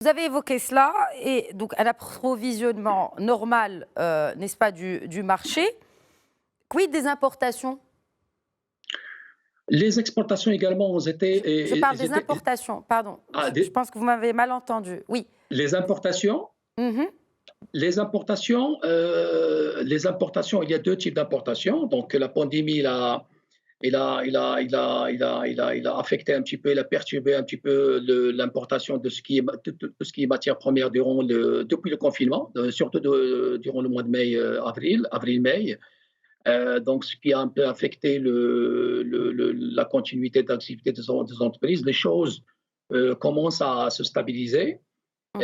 Vous avez évoqué cela, et donc un approvisionnement normal, n'est-ce pas, du marché. Quid des importations? Les exportations également ont été, Je parle des étaient importations, pardon. ah, Je pense que vous m'avez mal entendu. Oui. les importations. Mmh. Les importations, il y a deux types d'importations. Donc la pandémie, il a affecté un petit peu, il a perturbé un petit peu l'importation de ce qui est, tout ce qui est matière première depuis le confinement, surtout durant le mois de mai, avril-mai. Donc, ce qui a un peu affecté la continuité d'activité des entreprises. Les choses commencent à se stabiliser. Mmh.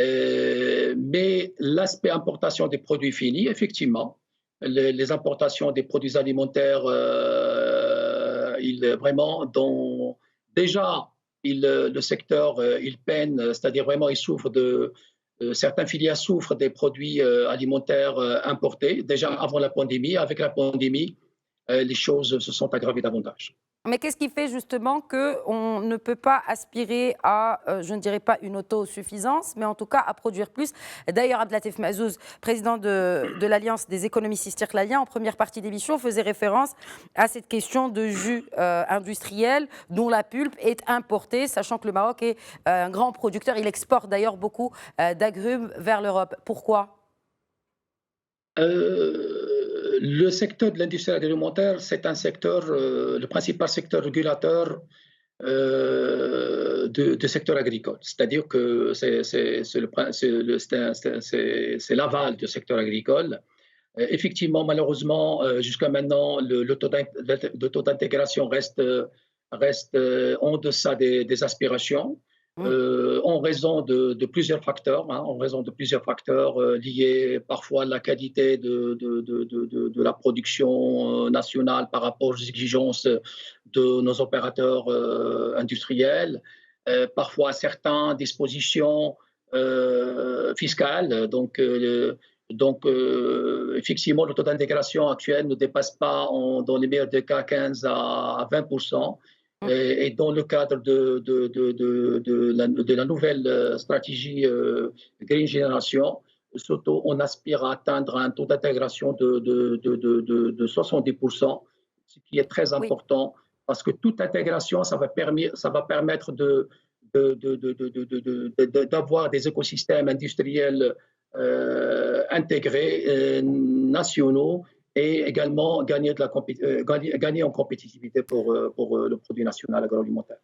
Mais l'aspect importation des produits finis, effectivement, les importations des produits alimentaires, vraiment, déjà, le secteur, il peine, c'est-à-dire vraiment, il souffre certaines filières souffrent des produits alimentaires importés, déjà avant la pandémie. Avec la pandémie, les choses se sont aggravées davantage. Mais qu'est-ce qui fait justement qu'on ne peut pas aspirer à, je ne dirais pas une autosuffisance, mais en tout cas à produire plus? D'ailleurs, Abdelatif Mazouz, président de l'Alliance des économistes istirklalien, en première partie d'émission, faisait référence à cette question de jus industriel dont la pulpe est importée, sachant que le Maroc est un grand producteur. Il exporte d'ailleurs beaucoup d'agrumes vers l'Europe. Pourquoi? Le secteur de l'industrie agroalimentaire, c'est un secteur, le principal secteur régulateur de secteur agricole. C'est-à-dire que c'est l'aval du secteur agricole. Effectivement, malheureusement, jusqu'à maintenant, le taux d'intégration reste en deçà des aspirations, Mmh. en raison de plusieurs facteurs, hein, en raison de plusieurs facteurs liés parfois à la qualité de la production nationale par rapport aux exigences de nos opérateurs industriels, parfois à certaines dispositions fiscales. Effectivement, le taux d'intégration actuel ne dépasse pas, dans les meilleurs des cas, 15 à 20%. Et dans le cadre de la nouvelle stratégie Green Generation, surtout, on aspire à atteindre un taux d'intégration de 70%, ce qui est très Oui. important parce que toute intégration, ça va permettre d'avoir des écosystèmes industriels intégrés, nationaux, et également gagner en compétitivité pour le produit national agroalimentaire.